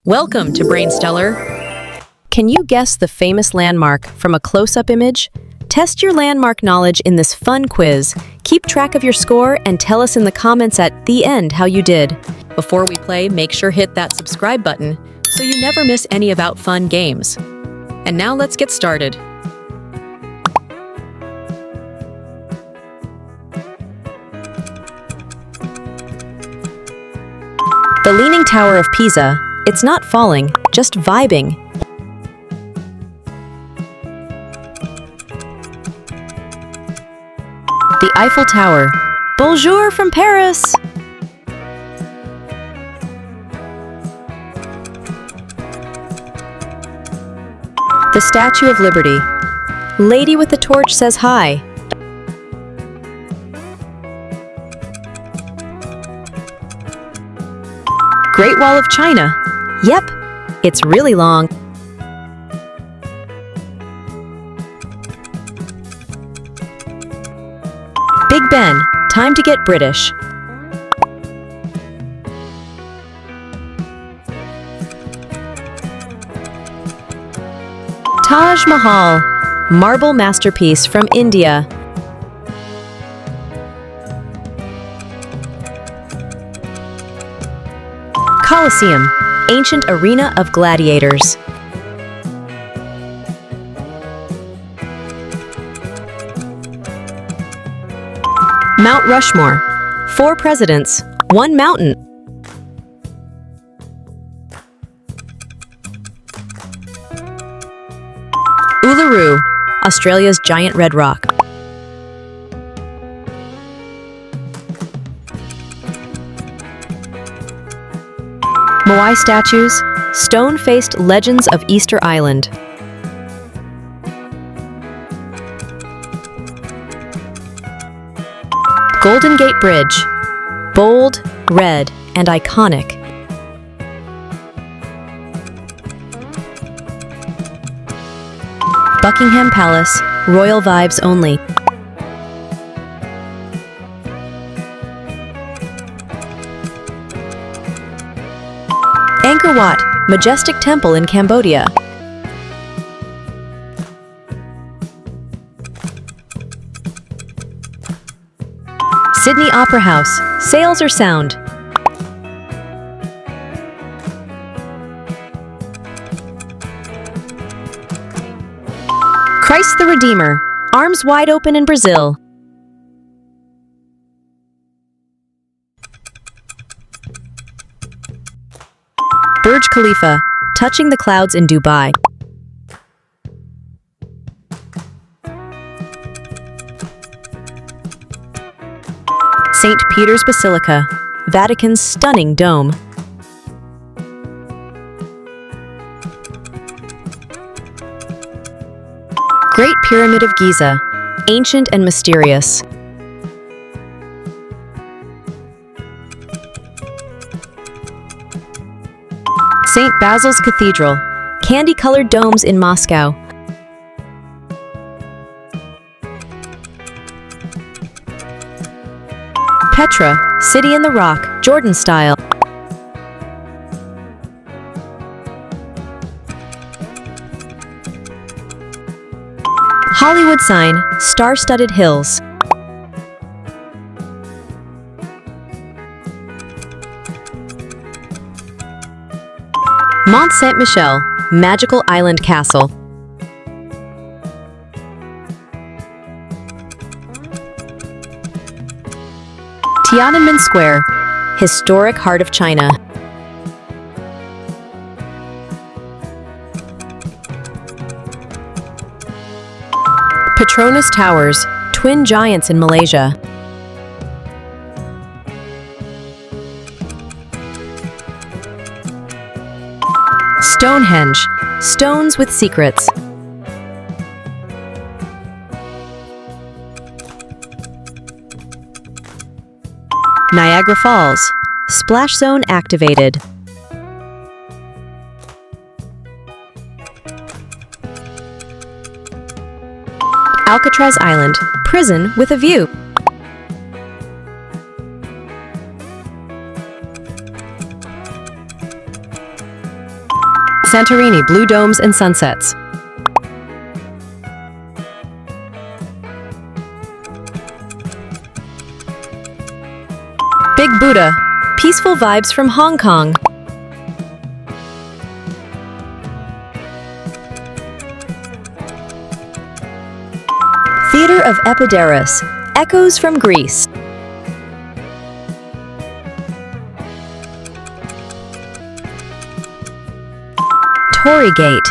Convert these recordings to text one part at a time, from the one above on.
Welcome to Brainstellar. Can you guess the famous landmark from a close-up image? Test your landmark knowledge in this fun quiz. Keep track of your score and tell us in the comments at the end how you did. Before we play, make sure hit that subscribe button so you never miss any of our fun games. And now let's get started. The Leaning Tower of Pisa. It's not falling, just vibing. The Eiffel Tower. Bonjour from Paris! The Statue of Liberty. Lady with the torch says hi. Great Wall of China. Yep, it's really long. Big Ben, time to get British. Taj Mahal, marble masterpiece from India. Colosseum, ancient arena of gladiators. Mount Rushmore, 4 presidents, 1 mountain. Uluru, Australia's giant red rock. Moai statues, stone-faced legends of Easter Island. Golden Gate Bridge, bold, red, and iconic. Buckingham Palace, royal vibes only. Angkor Wat, majestic temple in Cambodia. Sydney Opera House, sails are sound. Christ the Redeemer, arms wide open in Brazil. Burj Khalifa, touching the clouds in Dubai. St. Peter's Basilica, Vatican's stunning dome. Great Pyramid of Giza, ancient and mysterious. St. Basil's Cathedral, candy-colored domes in Moscow. Petra, city in the rock, Jordan style. Hollywood sign, star-studded hills. Mont Saint-Michel, magical island castle. Tiananmen Square, historic heart of China. Petronas Towers, twin giants in Malaysia. Stonehenge, stones with secrets. Niagara Falls, splash zone activated. Alcatraz Island, prison with a view. Santorini, blue domes and sunsets. Big Buddha, peaceful vibes from Hong Kong. Theater of Epidaurus, echoes from Greece. Torii Gate,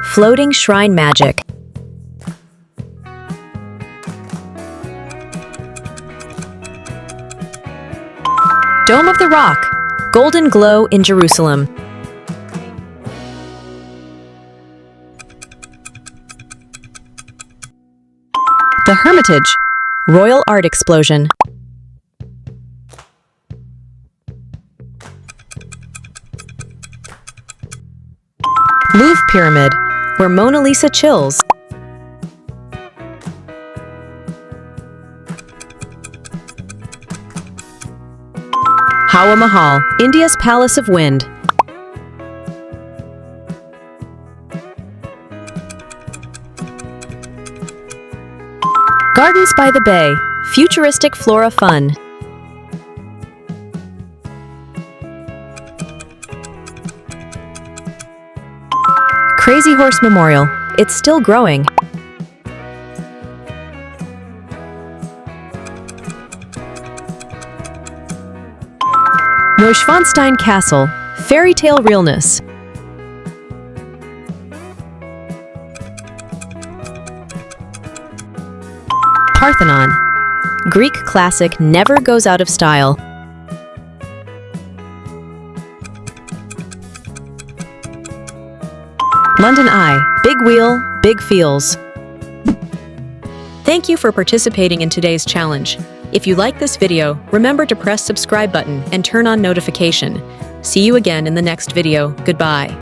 floating shrine magic. Dome of the Rock, golden glow in Jerusalem. The Hermitage, royal art explosion. Louvre Pyramid, where Mona Lisa chills. Hawa Mahal, India's Palace of Wind. Gardens by the Bay, futuristic flora fun. Crazy Horse Memorial, it's still growing. Neuschwanstein Castle, fairy tale realness. Parthenon, Greek classic never goes out of style. London Eye, big wheel, big feels. Thank you for participating in today's challenge. If you like this video, remember to press subscribe button and turn on notification. See you again in the next video. Goodbye.